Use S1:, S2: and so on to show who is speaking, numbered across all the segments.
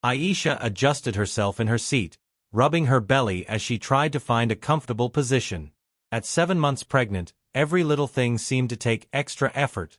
S1: Aisha adjusted herself in her seat, rubbing her belly as she tried to find a comfortable position. At 7 months pregnant, every little thing seemed to take extra effort.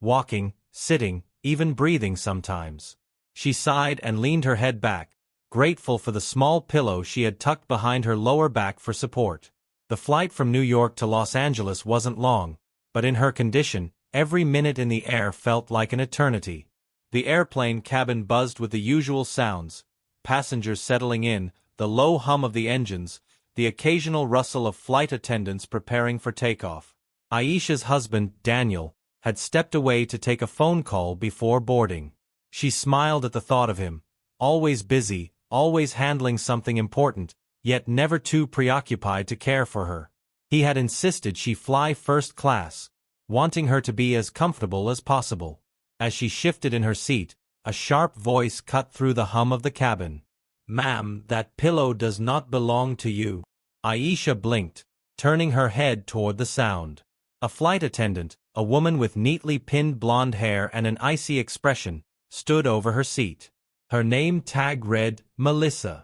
S1: Walking, sitting, even breathing sometimes. She sighed and leaned her head back, grateful for the small pillow she had tucked behind her lower back for support. The flight from New York to Los Angeles wasn't long, but in her condition, every minute in the air felt like an eternity. The airplane cabin buzzed with the usual sounds, passengers settling in, the low hum of the engines, the occasional rustle of flight attendants preparing for takeoff. Aisha's husband, Daniel, had stepped away to take a phone call before boarding. She smiled at the thought of him, always busy, always handling something important, yet never too preoccupied to care for her. He had insisted she fly first class, wanting her to be as comfortable as possible. As she shifted in her seat, a sharp voice cut through the hum of the cabin. "Ma'am, that pillow does not belong to you." Aisha blinked, turning her head toward the sound. A flight attendant, a woman with neatly pinned blonde hair and an icy expression, stood over her seat. Her name tag read, Melissa.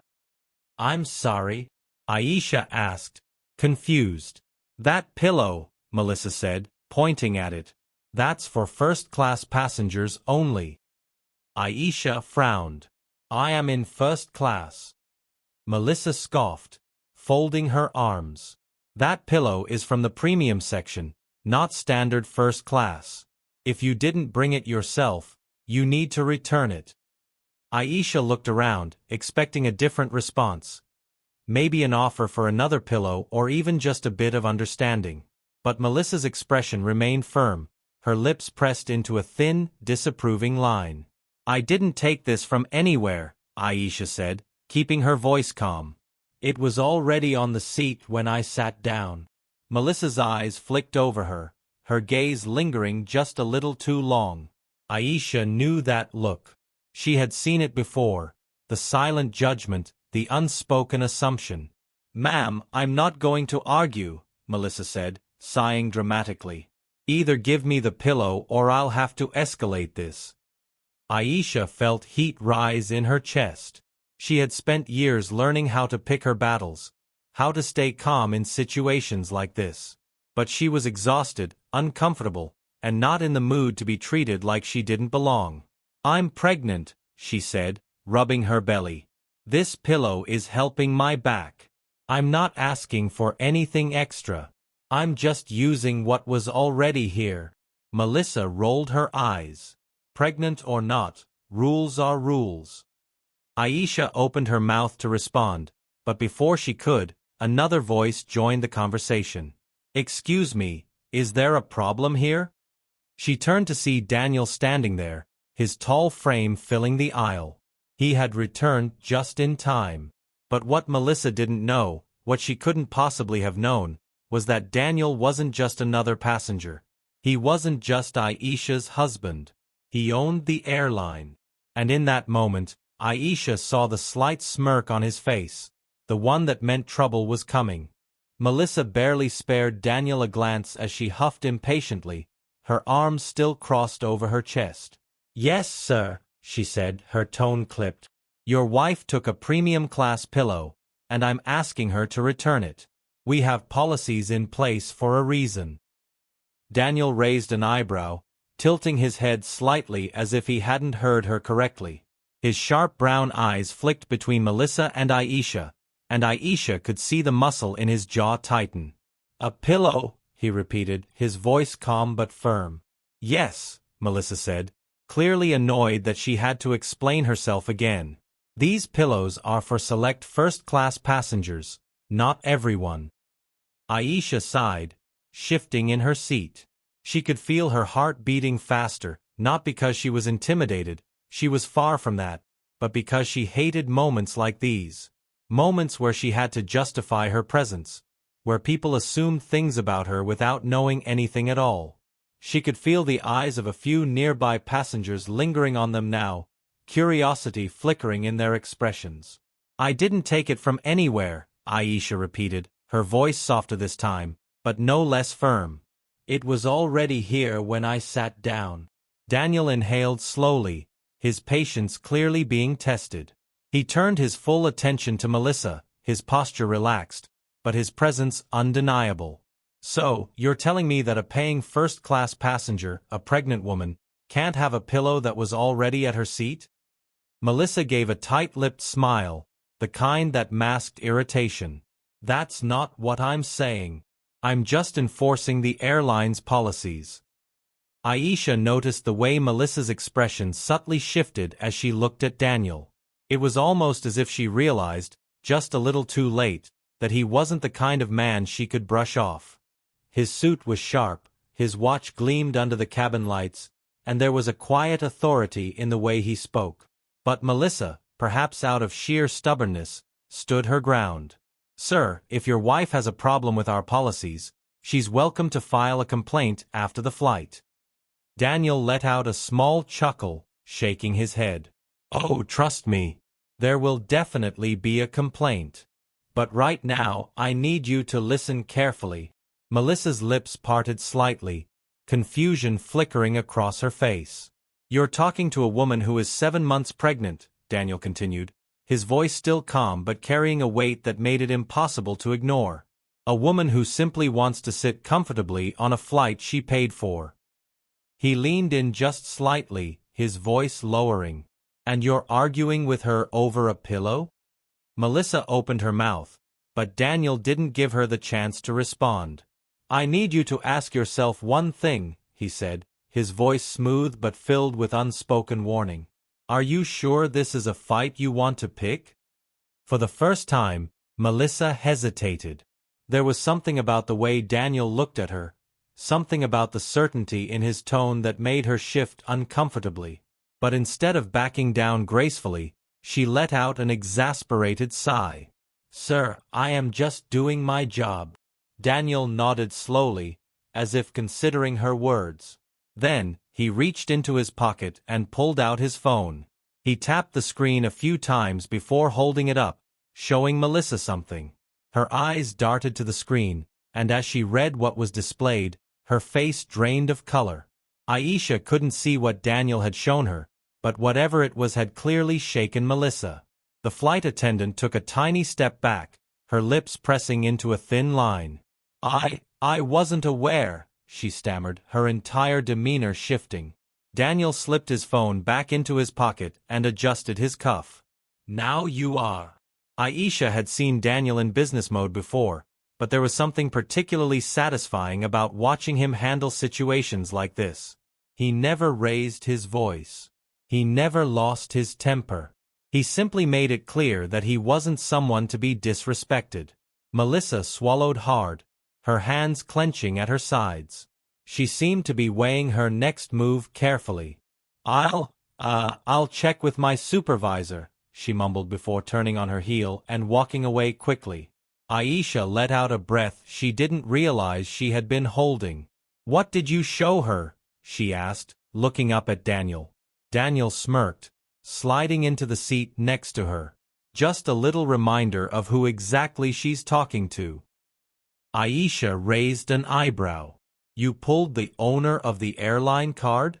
S1: "I'm sorry?" Aisha asked, confused. "That pillow," Melissa said, pointing at it. "That's for first-class passengers only." Aisha frowned. "I am in first class." Melissa scoffed, folding her arms. "That pillow is from the premium section, not standard first class. If you didn't bring it yourself, you need to return it." Aisha looked around, expecting a different response. Maybe an offer for another pillow or even just a bit of understanding. But Melissa's expression remained firm, her lips pressed into a thin, disapproving line. "I didn't take this from anywhere," Aisha said, keeping her voice calm. "It was already on the seat when I sat down." Melissa's eyes flicked over her gaze lingering just a little too long. Aisha knew that look. She had seen it before, the silent judgment, the unspoken assumption. "Ma'am, I'm not going to argue," Melissa said, sighing dramatically. "Either give me the pillow or I'll have to escalate this." Aisha felt heat rise in her chest. She had spent years learning how to pick her battles, how to stay calm in situations like this. But she was exhausted, uncomfortable, and not in the mood to be treated like she didn't belong. "I'm pregnant," she said, rubbing her belly. "This pillow is helping my back. I'm not asking for anything extra. I'm just using what was already here." Melissa rolled her eyes. Pregnant or not, rules are rules. Aisha opened her mouth to respond, but before she could, another voice joined the conversation. "Excuse me, is there a problem here?" She turned to see Daniel standing there, his tall frame filling the aisle. He had returned just in time. But what Melissa didn't know, what she couldn't possibly have known, was that Daniel wasn't just another passenger. He wasn't just Aisha's husband. He owned the airline. And in that moment, Aisha saw the slight smirk on his face, the one that meant trouble was coming. Melissa barely spared Daniel a glance as she huffed impatiently, her arms still crossed over her chest. "Yes, sir," she said, her tone clipped. "Your wife took a premium class pillow, and I'm asking her to return it. We have policies in place for a reason." Daniel raised an eyebrow, tilting his head slightly as if he hadn't heard her correctly. His sharp brown eyes flicked between Melissa and Aisha could see the muscle in his jaw tighten. "A pillow," he repeated, his voice calm but firm. "Yes," Melissa said, clearly annoyed that she had to explain herself again. "These pillows are for select first-class passengers, not everyone." Aisha sighed, shifting in her seat. She could feel her heart beating faster, not because she was intimidated, she was far from that, but because she hated moments like these. Moments where she had to justify her presence, where people assumed things about her without knowing anything at all. She could feel the eyes of a few nearby passengers lingering on them now, curiosity flickering in their expressions. "I didn't take it from anywhere," Aisha repeated, her voice softer this time, but no less firm. "It was already here when I sat down." Daniel inhaled slowly, his patience clearly being tested. He turned his full attention to Melissa, his posture relaxed, but his presence undeniable. So, you're telling me that a paying first-class passenger, a pregnant woman, can't have a pillow that was already at her seat? Melissa gave a tight-lipped smile, the kind that masked irritation. That's not what I'm saying. I'm just enforcing the airline's policies. Aisha noticed the way Melissa's expression subtly shifted as she looked at Daniel. It was almost as if she realized, just a little too late, that he wasn't the kind of man she could brush off. His suit was sharp, his watch gleamed under the cabin lights, and there was a quiet authority in the way he spoke. But Melissa, perhaps out of sheer stubbornness, stood her ground. Sir, if your wife has a problem with our policies, she's welcome to file a complaint after the flight. Daniel let out a small chuckle, shaking his head. Oh, trust me. There will definitely be a complaint. But right now, I need you to listen carefully. Melissa's lips parted slightly, confusion flickering across her face. You're talking to a woman who is 7 months pregnant, Daniel continued, his voice still calm but carrying a weight that made it impossible to ignore. A woman who simply wants to sit comfortably on a flight she paid for. He leaned in just slightly, his voice lowering. And you're arguing with her over a pillow? Melissa opened her mouth, but Daniel didn't give her the chance to respond. I need you to ask yourself one thing, he said, his voice smooth but filled with unspoken warning. Are you sure this is a fight you want to pick? For the first time, Melissa hesitated. There was something about the way Daniel looked at her, something about the certainty in his tone that made her shift uncomfortably. But instead of backing down gracefully, she let out an exasperated sigh. Sir, I am just doing my job. Daniel nodded slowly, as if considering her words. Then, he reached into his pocket and pulled out his phone. He tapped the screen a few times before holding it up, showing Melissa something. Her eyes darted to the screen, and as she read what was displayed, her face drained of color. Aisha couldn't see what Daniel had shown her, but whatever it was had clearly shaken Melissa. The flight attendant took a tiny step back, her lips pressing into a thin line. I wasn't aware, she stammered, her entire demeanor shifting. Daniel slipped his phone back into his pocket and adjusted his cuff. Now you are. Aisha had seen Daniel in business mode before, but there was something particularly satisfying about watching him handle situations like this. He never raised his voice. He never lost his temper. He simply made it clear that he wasn't someone to be disrespected. Melissa swallowed hard, her hands clenching at her sides. She seemed to be weighing her next move carefully. I'll check with my supervisor, she mumbled before turning on her heel and walking away quickly. Aisha let out a breath she didn't realize she had been holding. What did you show her? She asked, looking up at Daniel. Daniel smirked, sliding into the seat next to her. Just a little reminder of who exactly she's talking to. Aisha raised an eyebrow. You pulled the owner of the airline card?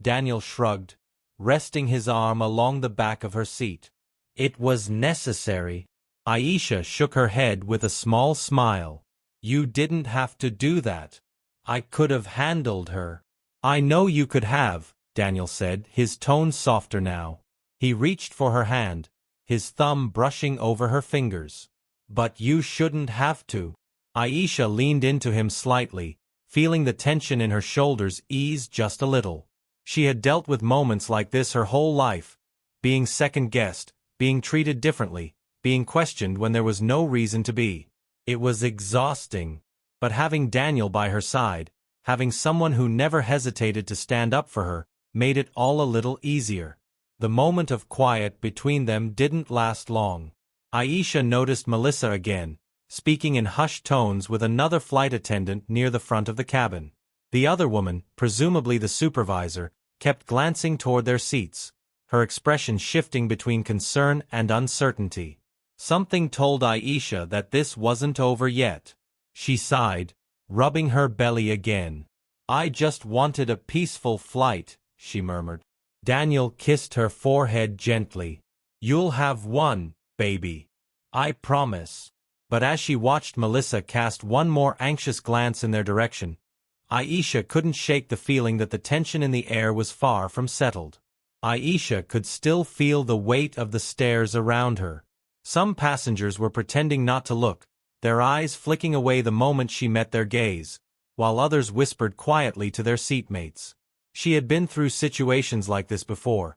S1: Daniel shrugged, resting his arm along the back of her seat. It was necessary. Aisha shook her head with a small smile. You didn't have to do that. I could have handled her. I know you could have, Daniel said, his tone softer now. He reached for her hand, his thumb brushing over her fingers. But you shouldn't have to. Aisha leaned into him slightly, feeling the tension in her shoulders ease just a little. She had dealt with moments like this her whole life, being second-guessed, being treated differently, being questioned when there was no reason to be. It was exhausting. But having Daniel by her side, having someone who never hesitated to stand up for her, made it all a little easier. The moment of quiet between them didn't last long. Aisha noticed Melissa again, speaking in hushed tones with another flight attendant near the front of the cabin. The other woman, presumably the supervisor, kept glancing toward their seats, her expression shifting between concern and uncertainty. Something told Aisha that this wasn't over yet. She sighed, rubbing her belly again. I just wanted a peaceful flight, she murmured. Daniel kissed her forehead gently. You'll have one, baby. I promise. But as she watched Melissa cast one more anxious glance in their direction, Aisha couldn't shake the feeling that the tension in the air was far from settled. Aisha could still feel the weight of the stares around her. Some passengers were pretending not to look, their eyes flicking away the moment she met their gaze, while others whispered quietly to their seatmates. She had been through situations like this before.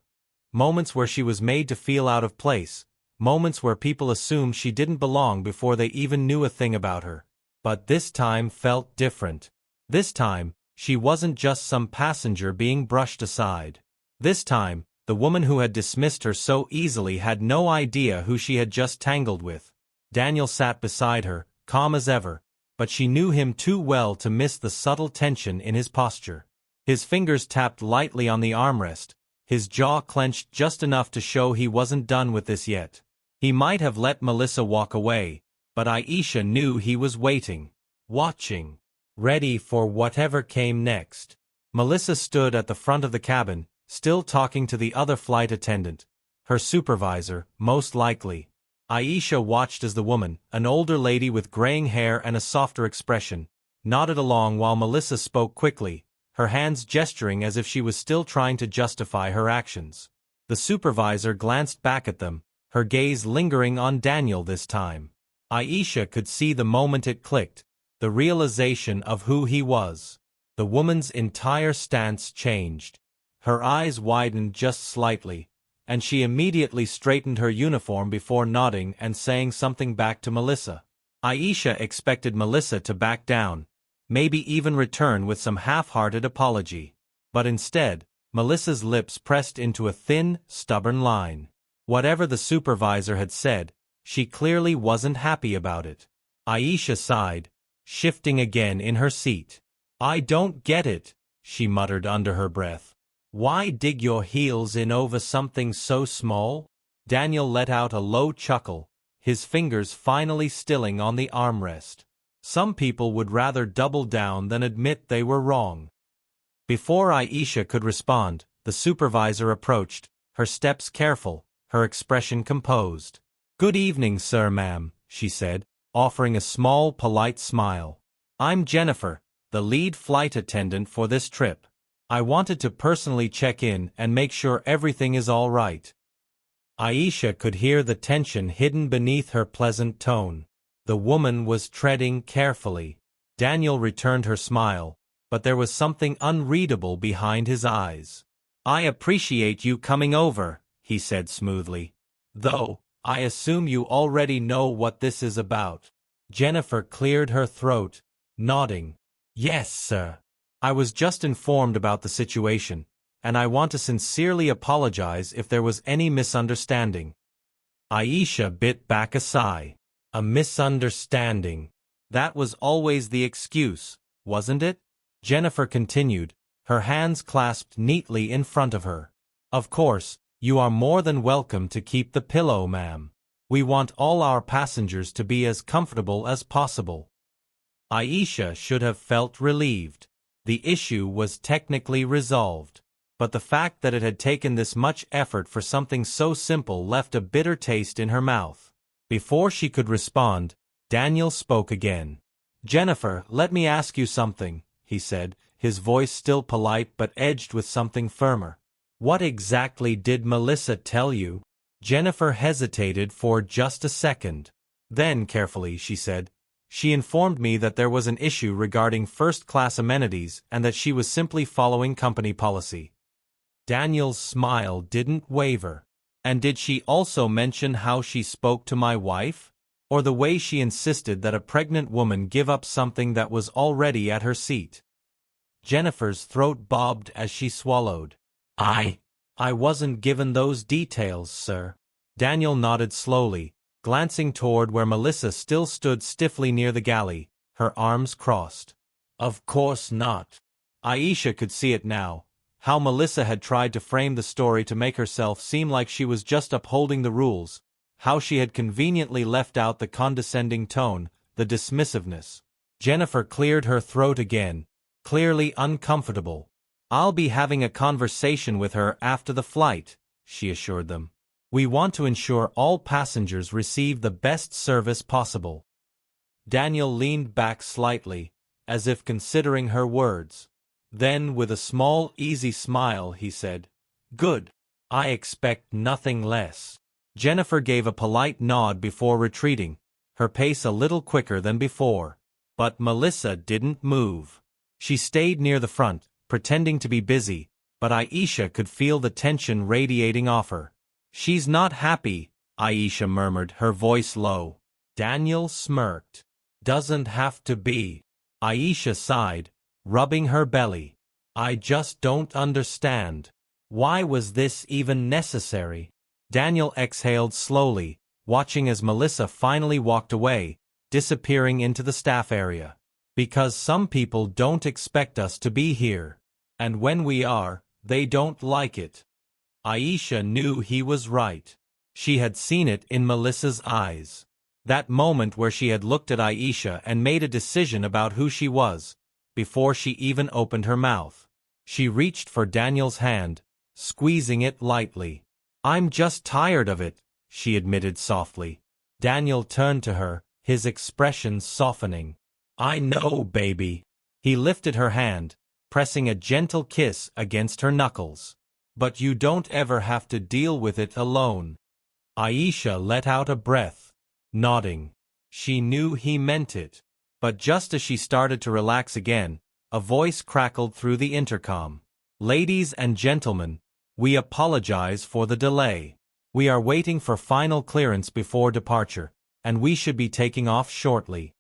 S1: Moments where she was made to feel out of place, moments where people assumed she didn't belong before they even knew a thing about her. But this time felt different. This time, she wasn't just some passenger being brushed aside. This time, the woman who had dismissed her so easily had no idea who she had just tangled with. Daniel sat beside her, calm as ever, but she knew him too well to miss the subtle tension in his posture. His fingers tapped lightly on the armrest, his jaw clenched just enough to show he wasn't done with this yet. He might have let Melissa walk away, but Aisha knew he was waiting, watching, ready for whatever came next. Melissa stood at the front of the cabin, still talking to the other flight attendant, her supervisor, most likely. Aisha watched as the woman, an older lady with graying hair and a softer expression, nodded along while Melissa spoke quickly, her hands gesturing as if she was still trying to justify her actions. The supervisor glanced back at them, her gaze lingering on Daniel this time. Aisha could see the moment it clicked, the realization of who he was. The woman's entire stance changed. Her eyes widened just slightly, and she immediately straightened her uniform before nodding and saying something back to Melissa. Aisha expected Melissa to back down, maybe even return with some half-hearted apology. But instead, Melissa's lips pressed into a thin, stubborn line. Whatever the supervisor had said, she clearly wasn't happy about it. Aisha sighed, shifting again in her seat. I don't get it, she muttered under her breath. Why dig your heels in over something so small? Daniel let out a low chuckle, his fingers finally stilling on the armrest. Some people would rather double down than admit they were wrong. Before Aisha could respond, the supervisor approached, her steps careful, her expression composed. Good evening, sir, ma'am, she said, offering a small, polite smile. I'm Jennifer, the lead flight attendant for this trip. I wanted to personally check in and make sure everything is all right. Aisha could hear the tension hidden beneath her pleasant tone. The woman was treading carefully. Daniel returned her smile, but there was something unreadable behind his eyes. I appreciate you coming over, he said smoothly. Though, I assume you already know what this is about. Jennifer cleared her throat, nodding. Yes, sir. I was just informed about the situation, and I want to sincerely apologize if there was any misunderstanding. Aisha bit back a sigh. A misunderstanding. That was always the excuse, wasn't it? Jennifer continued, her hands clasped neatly in front of her. Of course, you are more than welcome to keep the pillow, ma'am. We want all our passengers to be as comfortable as possible. Aisha should have felt relieved. The issue was technically resolved, but the fact that it had taken this much effort for something so simple left a bitter taste in her mouth. Before she could respond, Daniel spoke again. Jennifer, let me ask you something, he said, his voice still polite but edged with something firmer. What exactly did Melissa tell you? Jennifer hesitated for just a second. Then, carefully, she said, she informed me that there was an issue regarding first-class amenities and that she was simply following company policy. Daniel's smile didn't waver. And did she also mention how she spoke to my wife? Or the way she insisted that a pregnant woman give up something that was already at her seat? Jennifer's throat bobbed as she swallowed. I wasn't given those details, sir. Daniel nodded slowly, glancing toward where Melissa still stood stiffly near the galley, her arms crossed. Of course not. Aisha could see it now, how Melissa had tried to frame the story to make herself seem like she was just upholding the rules, how she had conveniently left out the condescending tone, the dismissiveness. Jennifer cleared her throat again, clearly uncomfortable. I'll be having a conversation with her after the flight, she assured them. We want to ensure all passengers receive the best service possible. Daniel leaned back slightly, as if considering her words. Then, with a small, easy smile, he said, "Good. I expect nothing less." Jennifer gave a polite nod before retreating, her pace a little quicker than before. But Melissa didn't move. She stayed near the front, pretending to be busy, but Aisha could feel the tension radiating off her. "She's not happy," Aisha murmured, her voice low. Daniel smirked. "Doesn't have to be." Aisha sighed, rubbing her belly. "I just don't understand. Why was this even necessary?" Daniel exhaled slowly, watching as Melissa finally walked away, disappearing into the staff area. "Because some people don't expect us to be here. And when we are, they don't like it." Aisha knew he was right. She had seen it in Melissa's eyes. That moment where she had looked at Aisha and made a decision about who she was, before she even opened her mouth. She reached for Daniel's hand, squeezing it lightly. "I'm just tired of it," she admitted softly. Daniel turned to her, his expression softening. "I know, baby." He lifted her hand, pressing a gentle kiss against her knuckles. "But you don't ever have to deal with it alone." Aisha let out a breath, nodding. She knew he meant it. But just as she started to relax again, a voice crackled through the intercom. "Ladies and gentlemen, we apologize for the delay. We are waiting for final clearance before departure, and we should be taking off shortly."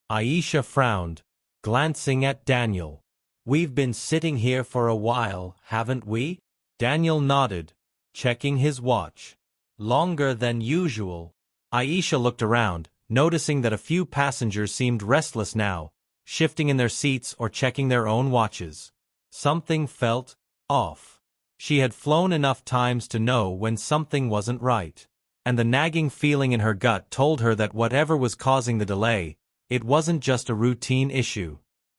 S1: Aisha frowned, glancing at Daniel. "We've been sitting here for a while, haven't we?" Daniel nodded, checking his watch. "Longer than usual." Aisha looked around, noticing that a few passengers seemed restless now, shifting in their seats or checking their own watches. Something felt off. She had flown enough times to know when something wasn't right. And the nagging feeling in her gut told her that whatever was causing the delay, it wasn't just a routine issue.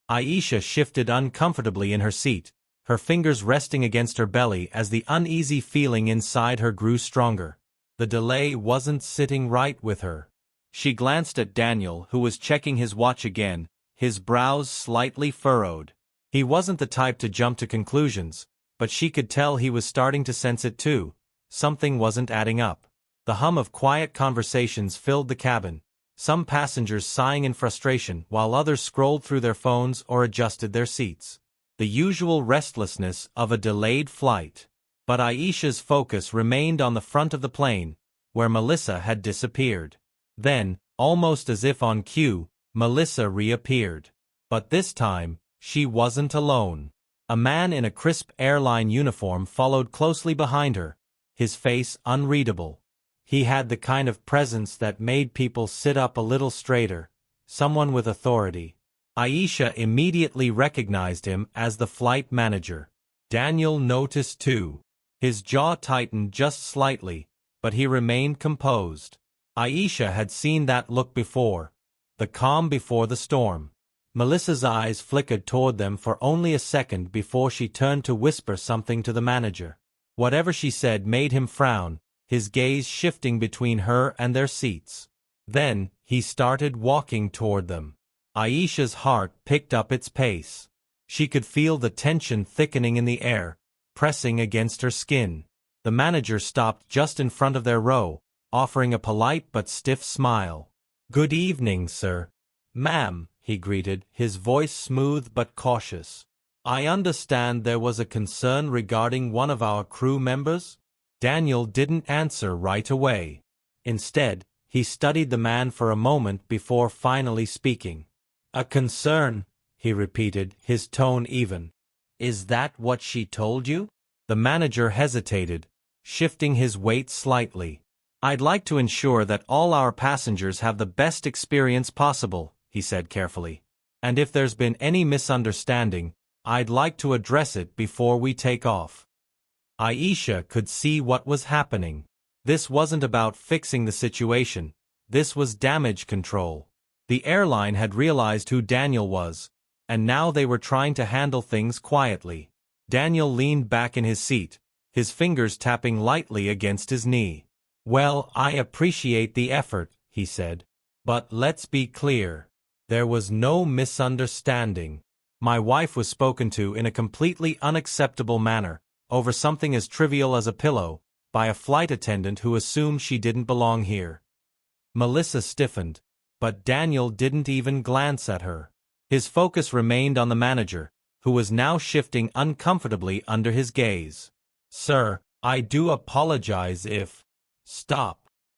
S1: Aisha shifted uncomfortably in her seat, her fingers resting against her belly as the uneasy feeling inside her grew stronger. The delay wasn't sitting right with her. She glanced at Daniel, who was checking his watch again, his brows slightly furrowed. He wasn't the type to jump to conclusions, but she could tell he was starting to sense it too. Something wasn't adding up. The hum of quiet conversations filled the cabin, some passengers sighing in frustration while others scrolled through their phones or adjusted their seats. The usual restlessness of a delayed flight. But Aisha's focus remained on the front of the plane, where Melissa had disappeared. Then, almost as if on cue, Melissa reappeared. But this time, she wasn't alone. A man in a crisp airline uniform followed closely behind her, his face unreadable. He had the kind of presence that made people sit up a little straighter, someone with authority. Aisha immediately recognized him as the flight manager. Daniel noticed too. His jaw tightened just slightly, but he remained composed. Aisha had seen that look before, the calm before the storm. Melissa's eyes flickered toward them for only a second before she turned to whisper something to the manager. Whatever she said made him frown, his gaze shifting between her and their seats. Then, he started walking toward them. Aisha's heart picked up its pace. She could feel the tension thickening in the air, pressing against her skin. The manager stopped just in front of their row, offering a polite but stiff smile. "Good evening, sir." "Ma'am," he greeted, his voice smooth but cautious. "I understand there was a concern regarding one of our crew members?" Daniel didn't answer right away. Instead, he studied the man for a moment before finally speaking. "A concern," he repeated, his tone even. "Is that what she told you?" The manager hesitated, shifting his weight slightly. "I'd like to ensure that all our passengers have the best experience possible," he said carefully. "And if there's been any misunderstanding, I'd like to address it before we take off." Aisha could see what was happening. This wasn't about fixing the situation, this was damage control. The airline had realized who Daniel was, and now they were trying to handle things quietly. Daniel leaned back in his seat, his fingers tapping lightly against his knee. "Well, I appreciate the effort," he said. "But let's be clear. There was no misunderstanding. My wife was spoken to in a completely unacceptable manner, over something as trivial as a pillow, by a flight attendant who assumed she didn't belong here." Melissa stiffened, but Daniel didn't even glance at her. His focus remained on the manager, who was now shifting uncomfortably under his gaze. "Sir, I do apologize if—" "Stop."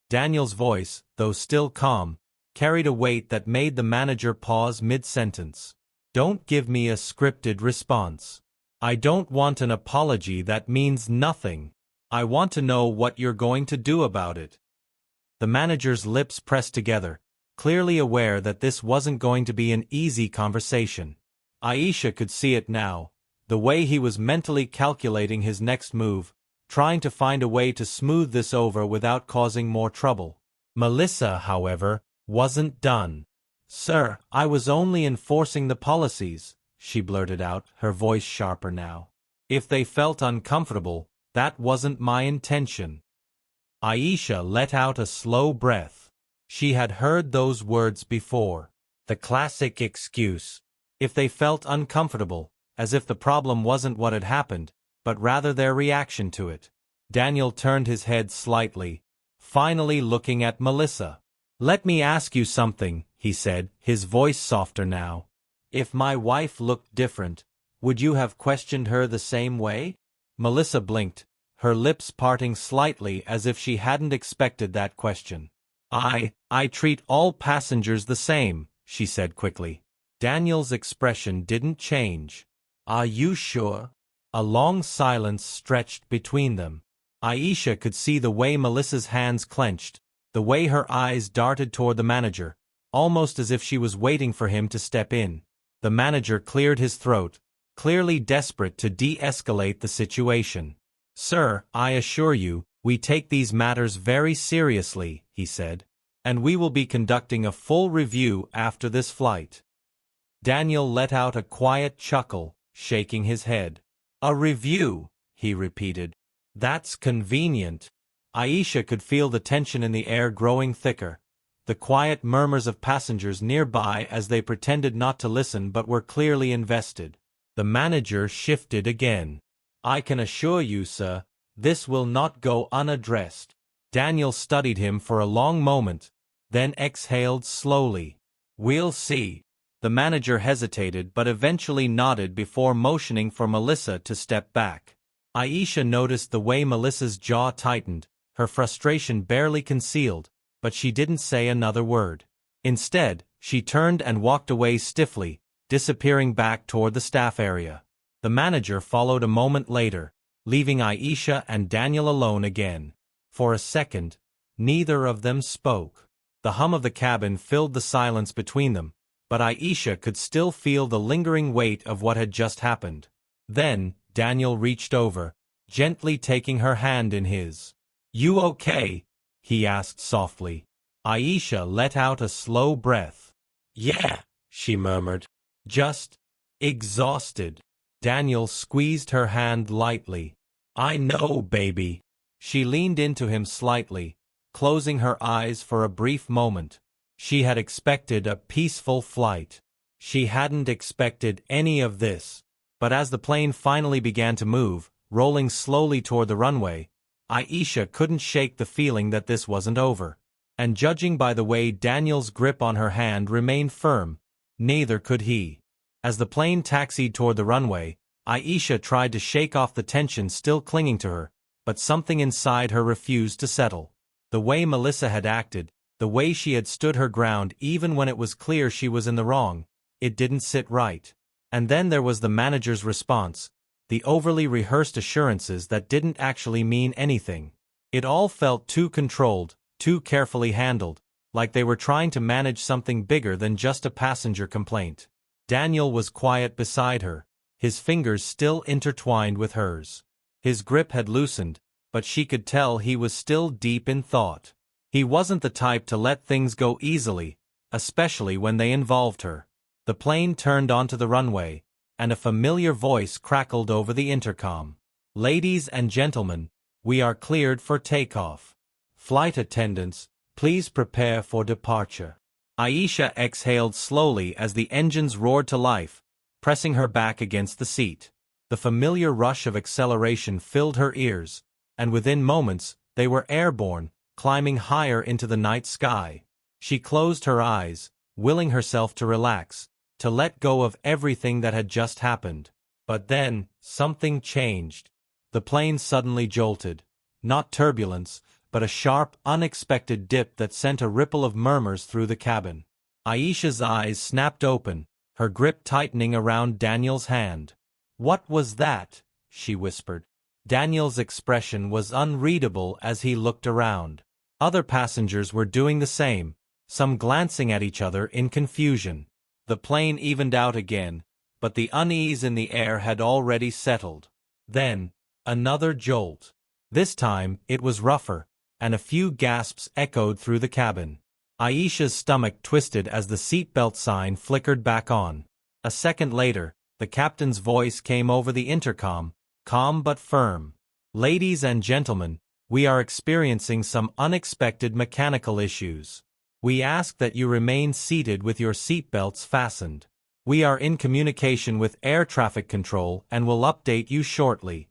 S1: Daniel's voice, though still calm, carried a weight that made the manager pause mid-sentence. "Don't give me a scripted response. I don't want an apology that means nothing. I want to know what you're going to do about it." The manager's lips pressed together, clearly aware that this wasn't going to be an easy conversation. Aisha could see it now, the way he was mentally calculating his next move, trying to find a way to smooth this over without causing more trouble. Melissa, however, wasn't done. "Sir, I was only enforcing the policies," she blurted out, her voice sharper now. "If they felt uncomfortable, that wasn't my intention." Aisha let out a slow breath. She had heard those words before. The classic excuse. If they felt uncomfortable, as if the problem wasn't what had happened, but rather their reaction to it. Daniel turned his head slightly, finally looking at Melissa. "Let me ask you something," he said, his voice softer now. "If my wife looked different, would you have questioned her the same way?" Melissa blinked, her lips parting slightly as if she hadn't expected that question. I treat all passengers the same," she said quickly. Daniel's expression didn't change. "Are you sure?" A long silence stretched between them. Aisha could see the way Melissa's hands clenched, the way her eyes darted toward the manager, almost as if she was waiting for him to step in. The manager cleared his throat, clearly desperate to de-escalate the situation. "Sir, I assure you, we take these matters very seriously," he said. "And we will be conducting a full review after this flight." Daniel let out a quiet chuckle, shaking his head. "A review," he repeated. "That's convenient." Aisha could feel the tension in the air growing thicker, the quiet murmurs of passengers nearby as they pretended not to listen but were clearly invested. The manager shifted again. "I can assure you, sir, this will not go unaddressed." Daniel studied him for a long moment, then exhaled slowly. "We'll see." The manager hesitated but eventually nodded before motioning for Melissa to step back. Aisha noticed the way Melissa's jaw tightened, her frustration barely concealed, but she didn't say another word. Instead, she turned and walked away stiffly, disappearing back toward the staff area. The manager followed a moment later, leaving Aisha and Daniel alone again. For a second, neither of them spoke. The hum of the cabin filled the silence between them, but Aisha could still feel the lingering weight of what had just happened. Then, Daniel reached over, gently taking her hand in his. "You okay?" he asked softly. Aisha let out a slow breath. "Yeah," she murmured. "Just exhausted." Daniel squeezed her hand lightly. "I know, baby." She leaned into him slightly, closing her eyes for a brief moment. She had expected a peaceful flight. She hadn't expected any of this. But as the plane finally began to move, rolling slowly toward the runway, Aisha couldn't shake the feeling that this wasn't over. And judging by the way Daniel's grip on her hand remained firm, neither could he. As the plane taxied toward the runway, Aisha tried to shake off the tension still clinging to her, but something inside her refused to settle. The way Melissa had acted, the way she had stood her ground even when it was clear she was in the wrong, it didn't sit right. And then there was the manager's response, the overly rehearsed assurances that didn't actually mean anything. It all felt too controlled, too carefully handled, like they were trying to manage something bigger than just a passenger complaint. Daniel was quiet beside her, his fingers still intertwined with hers. His grip had loosened, but she could tell he was still deep in thought. He wasn't the type to let things go easily, especially when they involved her. The plane turned onto the runway, and a familiar voice crackled over the intercom. Ladies and gentlemen, we are cleared for takeoff. Flight attendants, please prepare for departure. Aisha exhaled slowly as the engines roared to life, pressing her back against the seat. The familiar rush of acceleration filled her ears, and within moments, they were airborne, climbing higher into the night sky. She closed her eyes, willing herself to relax, to let go of everything that had just happened. But then, something changed. The plane suddenly jolted. Not turbulence, but a sharp, unexpected dip that sent a ripple of murmurs through the cabin. Aisha's eyes snapped open, her grip tightening around Daniel's hand. "What was that?" she whispered. Daniel's expression was unreadable as he looked around. Other passengers were doing the same, some glancing at each other in confusion. The plane evened out again, but the unease in the air had already settled. Then, another jolt. This time, it was rougher, and a few gasps echoed through the cabin. Aisha's stomach twisted as the seatbelt sign flickered back on. A second later, the captain's voice came over the intercom, calm but firm. "Ladies and gentlemen, we are experiencing some unexpected mechanical issues. We ask that you remain seated with your seatbelts fastened. We are in communication with air traffic control and will update you shortly."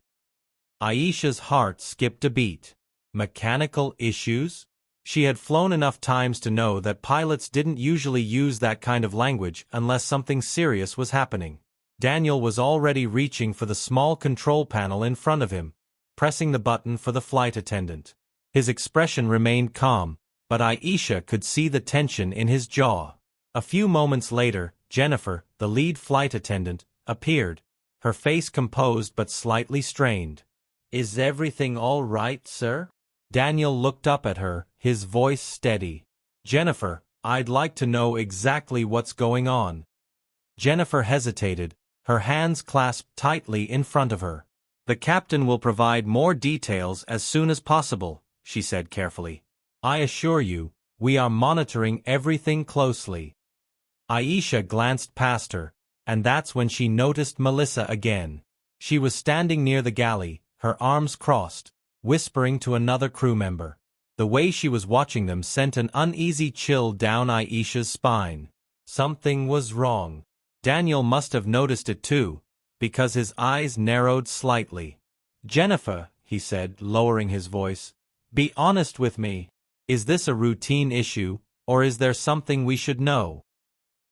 S1: Aisha's heart skipped a beat. Mechanical issues? She had flown enough times to know that pilots didn't usually use that kind of language unless something serious was happening. Daniel was already reaching for the small control panel in front of him, pressing the button for the flight attendant. His expression remained calm, but Aisha could see the tension in his jaw. A few moments later, Jennifer, the lead flight attendant, appeared, her face composed but slightly strained. "Is everything all right, sir?" Daniel looked up at her, his voice steady. "Jennifer, I'd like to know exactly what's going on." Jennifer hesitated, her hands clasped tightly in front of her. "The captain will provide more details as soon as possible," she said carefully. "I assure you, we are monitoring everything closely." Aisha glanced past her, and that's when she noticed Melissa again. She was standing near the galley, her arms crossed, whispering to another crew member. The way she was watching them sent an uneasy chill down Aisha's spine. Something was wrong. Daniel must have noticed it too, because his eyes narrowed slightly. "Jennifer," he said, lowering his voice, "be honest with me. Is this a routine issue, or is there something we should know?"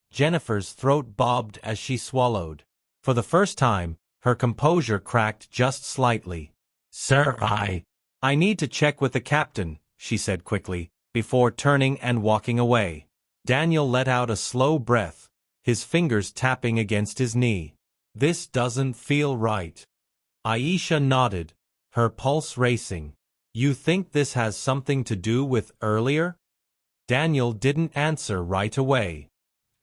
S1: Jennifer's throat bobbed as she swallowed. For the first time, her composure cracked just slightly. "Sir, I need to check with the captain," she said quickly, before turning and walking away. Daniel let out a slow breath, his fingers tapping against his knee. "This doesn't feel right." Aisha nodded, her pulse racing. "You think this has something to do with earlier?" Daniel didn't answer right away.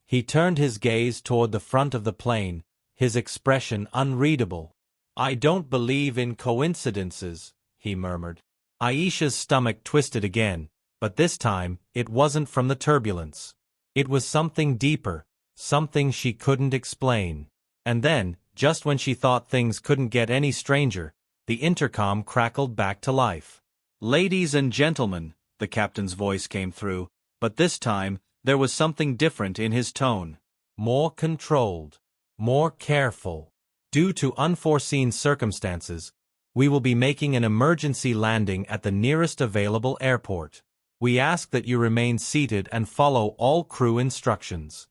S1: He turned his gaze toward the front of the plane, his expression unreadable. "I don't believe in coincidences," he murmured. Aisha's stomach twisted again, but this time, it wasn't from the turbulence. It was something deeper, something she couldn't explain. And then, just when she thought things couldn't get any stranger, the intercom crackled back to life. "Ladies and gentlemen," the captain's voice came through, but this time, there was something different in his tone. More controlled. More careful. "Due to unforeseen circumstances, we will be making an emergency landing at the nearest available airport. We ask that you remain seated and follow all crew instructions."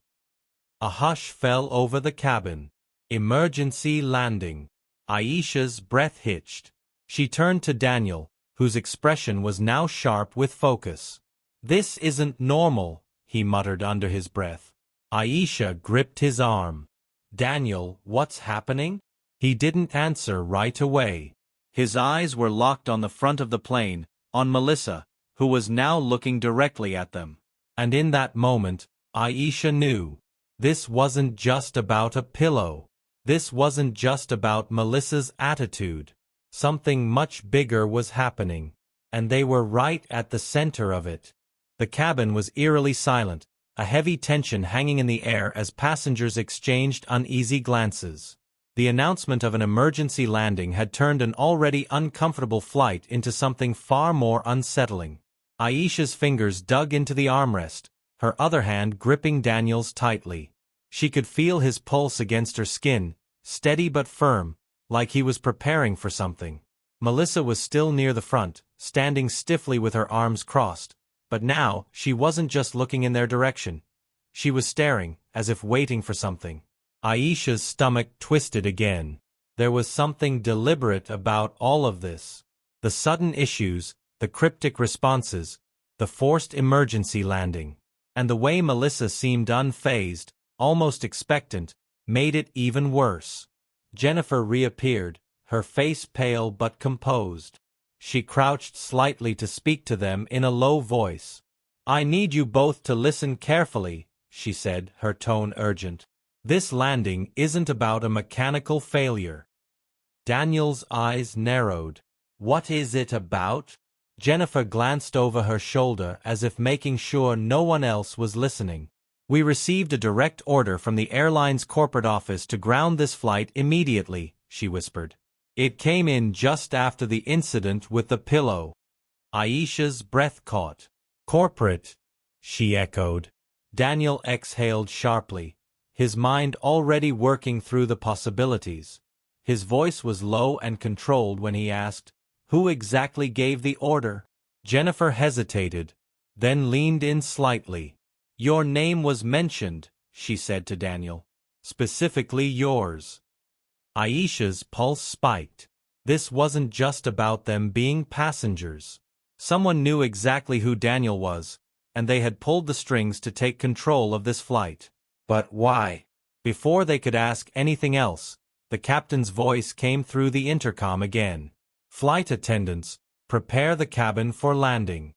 S1: A hush fell over the cabin. Emergency landing. Aisha's breath hitched. She turned to Daniel, whose expression was now sharp with focus. "This isn't normal," he muttered under his breath. Aisha gripped his arm. "Daniel, what's happening?" He didn't answer right away. His eyes were locked on the front of the plane, on Melissa, who was now looking directly at them. And in that moment, Aisha knew. This wasn't just about a pillow. This wasn't just about Melissa's attitude. Something much bigger was happening. And they were right at the center of it. The cabin was eerily silent, a heavy tension hanging in the air as passengers exchanged uneasy glances. The announcement of an emergency landing had turned an already uncomfortable flight into something far more unsettling. Aisha's fingers dug into the armrest, her other hand gripping Daniel's tightly. She could feel his pulse against her skin, steady but firm, like he was preparing for something. Melissa was still near the front, standing stiffly with her arms crossed, but now she wasn't just looking in their direction. She was staring, as if waiting for something. Aisha's stomach twisted again. There was something deliberate about all of this. The sudden issues, the cryptic responses, the forced emergency landing. And the way Melissa seemed unfazed, almost expectant, made it even worse. Jennifer reappeared, her face pale but composed. She crouched slightly to speak to them in a low voice. "I need you both to listen carefully," she said, her tone urgent. "This landing isn't about a mechanical failure." Daniel's eyes narrowed. "What is it about?" Jennifer glanced over her shoulder as if making sure no one else was listening. "We received a direct order from the airline's corporate office to ground this flight immediately," she whispered. "It came in just after the incident with the pillow." Aisha's breath caught. "Corporate," she echoed. Daniel exhaled sharply, his mind already working through the possibilities. His voice was low and controlled when he asked, "Who exactly gave the order?" Jennifer hesitated, then leaned in slightly. "Your name was mentioned," she said to Daniel. "Specifically yours." Aisha's pulse spiked. This wasn't just about them being passengers. Someone knew exactly who Daniel was, and they had pulled the strings to take control of this flight. But why? Before they could ask anything else, the captain's voice came through the intercom again. "Flight attendants, prepare the cabin for landing."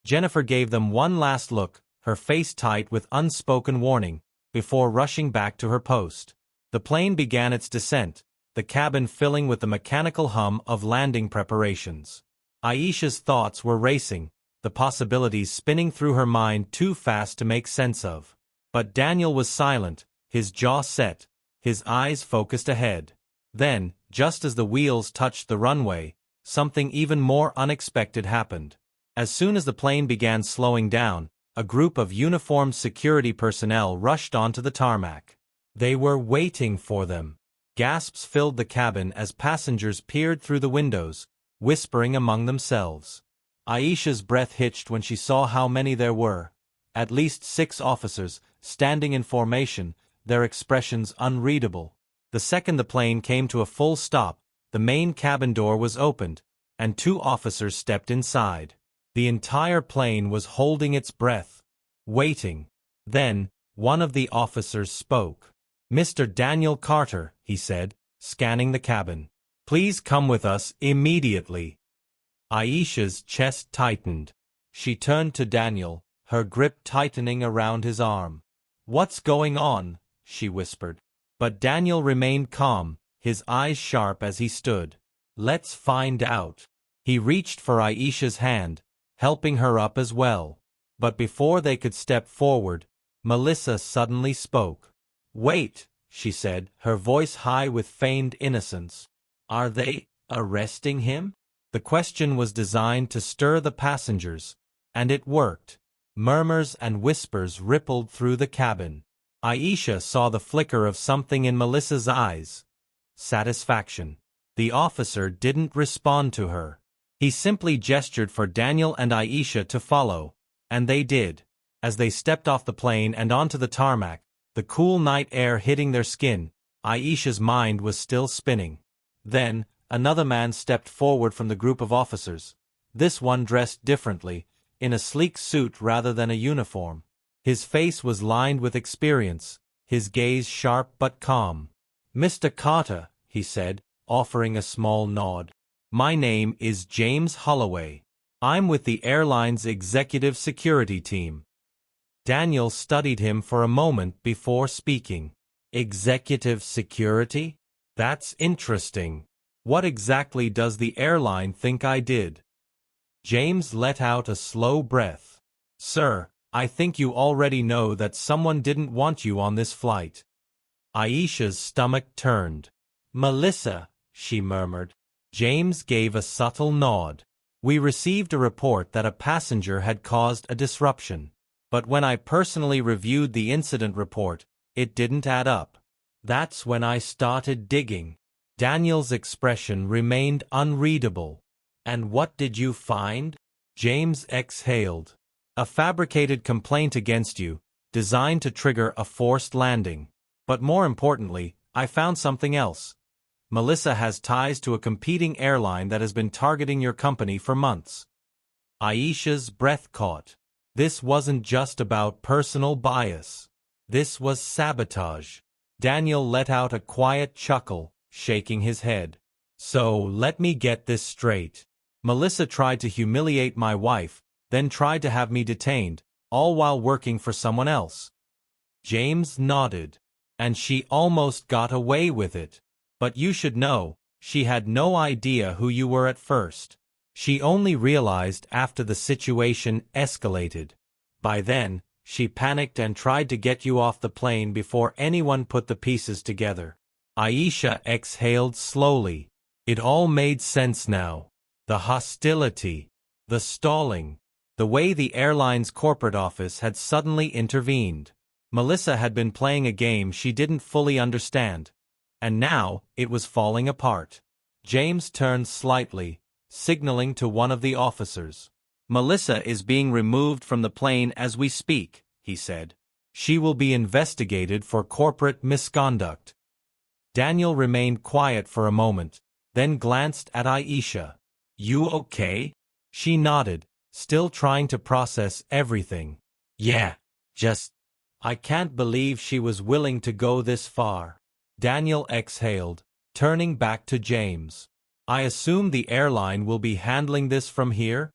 S1: Jennifer gave them one last look, her face tight with unspoken warning, before rushing back to her post. The plane began its descent, the cabin filling with the mechanical hum of landing preparations. Aisha's thoughts were racing, the possibilities spinning through her mind too fast to make sense of. But Daniel was silent, his jaw set, his eyes focused ahead. Then, just as the wheels touched the runway, something even more unexpected happened. As soon as the plane began slowing down, a group of uniformed security personnel rushed onto the tarmac. They were waiting for them. Gasps filled the cabin as passengers peered through the windows, whispering among themselves. Aisha's breath hitched when she saw how many there were. At least 6 officers, standing in formation, their expressions unreadable. The second the plane came to a full stop, the main cabin door was opened, and 2 officers stepped inside. The entire plane was holding its breath, waiting. Then, one of the officers spoke. "Mr. Daniel Carter," he said, scanning the cabin. "Please come with us immediately." Aisha's chest tightened. She turned to Daniel, her grip tightening around his arm. "What's going on?" she whispered. But Daniel remained calm, his eyes sharp as he stood. "Let's find out." He reached for Aisha's hand, helping her up as well. But before they could step forward, Melissa suddenly spoke. "Wait," she said, her voice high with feigned innocence. "Are they arresting him?" The question was designed to stir the passengers, and it worked. Murmurs and whispers rippled through the cabin. Aisha saw the flicker of something in Melissa's eyes. Satisfaction. The officer didn't respond to her. He simply gestured for Daniel and Aisha to follow, and they did. As they stepped off the plane and onto the tarmac, the cool night air hitting their skin, Aisha's mind was still spinning. Then, another man stepped forward from the group of officers. This one dressed differently, in a sleek suit rather than a uniform. His face was lined with experience, his gaze sharp but calm. "Mr. Carter," he said, offering a small nod. "My name is James Holloway. I'm with the airline's executive security team." Daniel studied him for a moment before speaking. "Executive security? That's interesting. What exactly does the airline think I did?" James let out a slow breath. "Sir, I think you already know that someone didn't want you on this flight." Aisha's stomach turned. Melissa, she murmured. James gave a subtle nod. We received a report that a passenger had caused a disruption. But when I personally reviewed the incident report, it didn't add up. That's when I started digging. Daniel's expression remained unreadable. And what did you find? James exhaled. A fabricated complaint against you, designed to trigger a forced landing. But more importantly, I found something else. Melissa has ties to a competing airline that has been targeting your company for months. Aisha's breath caught. This wasn't just about personal bias. This was sabotage. Daniel let out a quiet chuckle, shaking his head. So, let me get this straight. Melissa tried to humiliate my wife, then tried to have me detained, all while working for someone else. James nodded. And she almost got away with it. But you should know, she had no idea who you were at first. She only realized after the situation escalated. By then, she panicked and tried to get you off the plane before anyone put the pieces together. Aisha exhaled slowly. It all made sense now. The hostility, the stalling, the way the airline's corporate office had suddenly intervened. Melissa had been playing a game she didn't fully understand, and now it was falling apart. James turned slightly, signaling to one of the officers. Melissa is being removed from the plane as we speak, he said. She will be investigated for corporate misconduct. Daniel remained quiet for a moment, then glanced at Aisha. You okay? She nodded, still trying to process everything. Yeah, I can't believe she was willing to go this far. Daniel exhaled, turning back to James. I assume the airline will be handling this from here?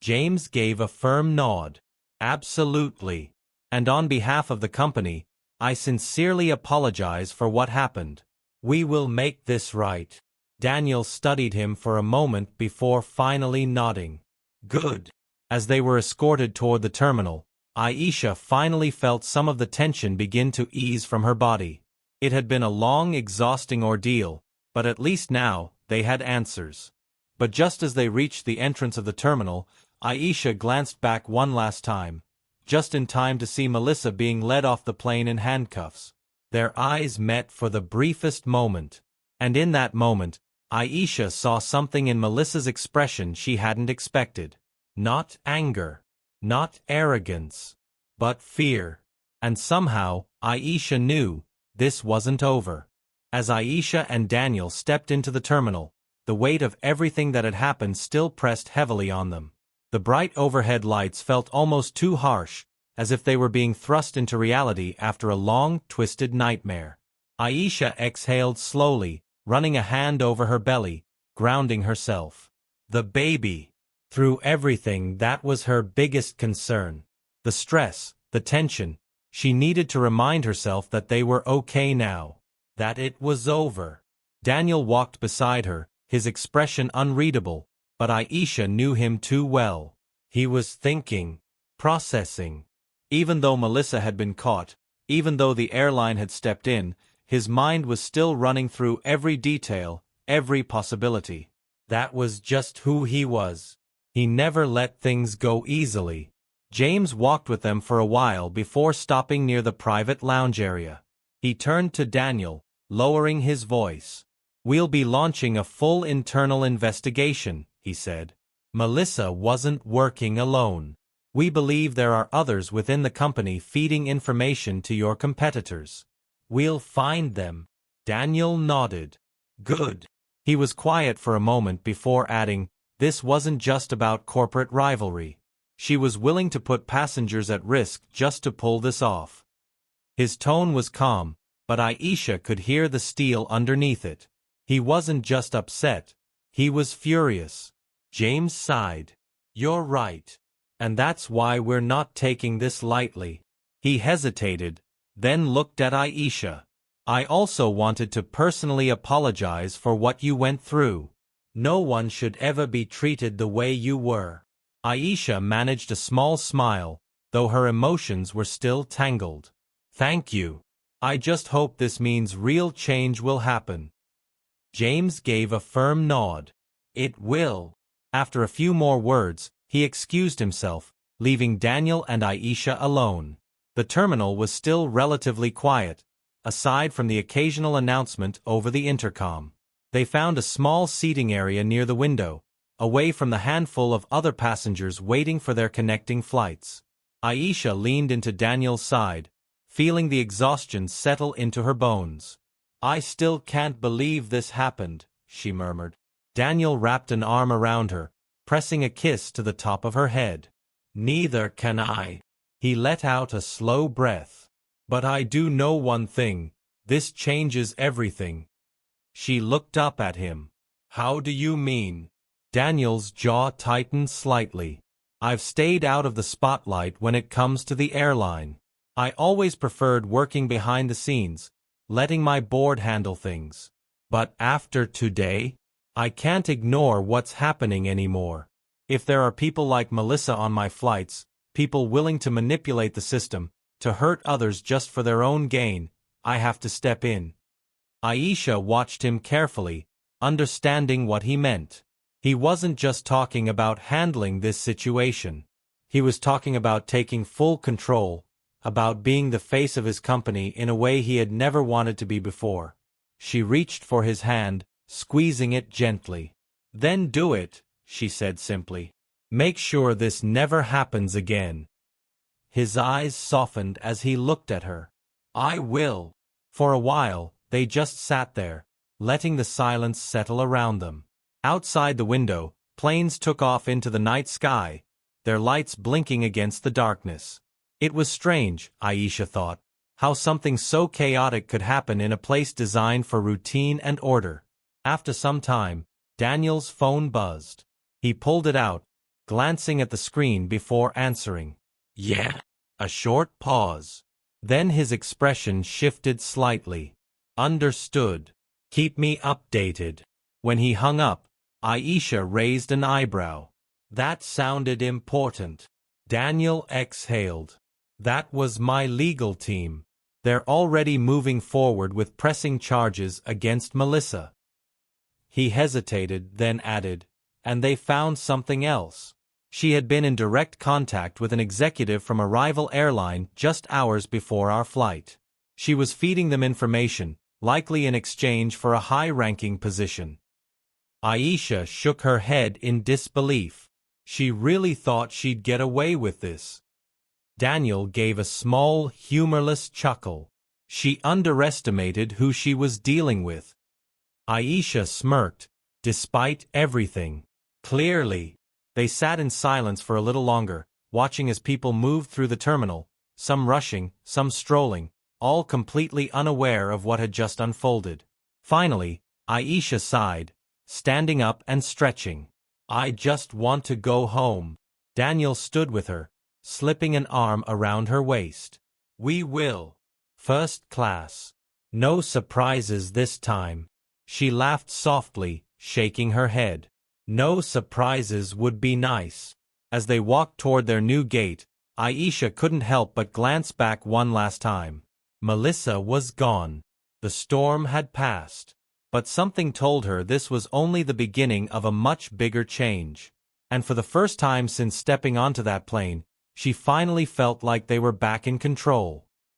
S1: James gave a firm nod. Absolutely. And on behalf of the company, I sincerely apologize for what happened. We will make this right. Daniel studied him for a moment before finally nodding. Good. As they were escorted toward the terminal, Aisha finally felt some of the tension begin to ease from her body. It had been a long, exhausting ordeal, but at least now, they had answers. But just as they reached the entrance of the terminal, Aisha glanced back one last time, just in time to see Melissa being led off the plane in handcuffs. Their eyes met for the briefest moment. And in that moment, Aisha saw something in Melissa's expression she hadn't expected. Not anger. Not arrogance. But fear. And somehow, Aisha knew, this wasn't over. As Aisha and Daniel stepped into the terminal, the weight of everything that had happened still pressed heavily on them. The bright overhead lights felt almost too harsh, as if they were being thrust into reality after a long, twisted nightmare. Aisha exhaled slowly, running a hand over her belly, grounding herself. The baby. Through everything, that was her biggest concern. The stress, the tension. She needed to remind herself that they were okay now. That it was over. Daniel walked beside her, his expression unreadable, but Aisha knew him too well. He was thinking, processing. Even though Melissa had been caught, even though the airline had stepped in, his mind was still running through every detail, every possibility. That was just who he was. He never let things go easily. James walked with them for a while before stopping near the private lounge area. He turned to Daniel, lowering his voice. We'll be launching a full internal investigation, he said. Melissa wasn't working alone. We believe there are others within the company feeding information to your competitors. We'll find them. Daniel nodded. Good. He was quiet for a moment before adding, this wasn't just about corporate rivalry. She was willing to put passengers at risk just to pull this off. His tone was calm, but Aisha could hear the steel underneath it. He wasn't just upset, he was furious. James sighed. You're right. And that's why we're not taking this lightly. He hesitated, then looked at Aisha. I also wanted to personally apologize for what you went through. No one should ever be treated the way you were. Aisha managed a small smile, though her emotions were still tangled. Thank you. I just hope this means real change will happen. James gave a firm nod. It will. After a few more words, he excused himself, leaving Daniel and Aisha alone. The terminal was still relatively quiet, aside from the occasional announcement over the intercom. They found a small seating area near the window, away from the handful of other passengers waiting for their connecting flights. Aisha leaned into Daniel's side, feeling the exhaustion settle into her bones. "I still can't believe this happened," she murmured. Daniel wrapped an arm around her, pressing a kiss to the top of her head. "Neither can I." He let out a slow breath. "But I do know one thing, this changes everything." She looked up at him. "How do you mean?" Daniel's jaw tightened slightly. "I've stayed out of the spotlight when it comes to the airline. I always preferred working behind the scenes, letting my board handle things. But after today, I can't ignore what's happening anymore. If there are people like Melissa on my flights, people willing to manipulate the system, to hurt others just for their own gain, I have to step in." Aisha watched him carefully, understanding what he meant. He wasn't just talking about handling this situation. He was talking about taking full control, about being the face of his company in a way he had never wanted to be before. She reached for his hand, squeezing it gently. "Then do it," she said simply. "Make sure this never happens again." His eyes softened as he looked at her. "I will." For a while, they just sat there, letting the silence settle around them. Outside the window, planes took off into the night sky, their lights blinking against the darkness. It was strange, Aisha thought, how something so chaotic could happen in a place designed for routine and order. After some time, Daniel's phone buzzed. He pulled it out, glancing at the screen before answering. "Yeah." A short pause. Then his expression shifted slightly. "Understood. Keep me updated." When he hung up, Aisha raised an eyebrow. That sounded important. Daniel exhaled. "That was my legal team. They're already moving forward with pressing charges against Melissa." He hesitated, then added, "And they found something else." She had been in direct contact with an executive from a rival airline just hours before our flight. She was feeding them information, likely in exchange for a high-ranking position. Aisha shook her head in disbelief. She really thought she'd get away with this. Daniel gave a small, humorless chuckle. She underestimated who she was dealing with. Aisha smirked, despite everything. Clearly. They sat in silence for a little longer, watching as people moved through the terminal, some rushing, some strolling, all completely unaware of what had just unfolded. Finally, Aisha sighed, standing up and stretching. "I just want to go home." Daniel stood with her, slipping an arm around her waist. "We will. First class. No surprises this time." She laughed softly, shaking her head. "No surprises would be nice." As they walked toward their new gate, Aisha couldn't help but glance back one last time. Melissa was gone. The storm had passed. But something told her this was only the beginning of a much bigger change. And for the first time since stepping onto that plane, she finally felt like they were back in control.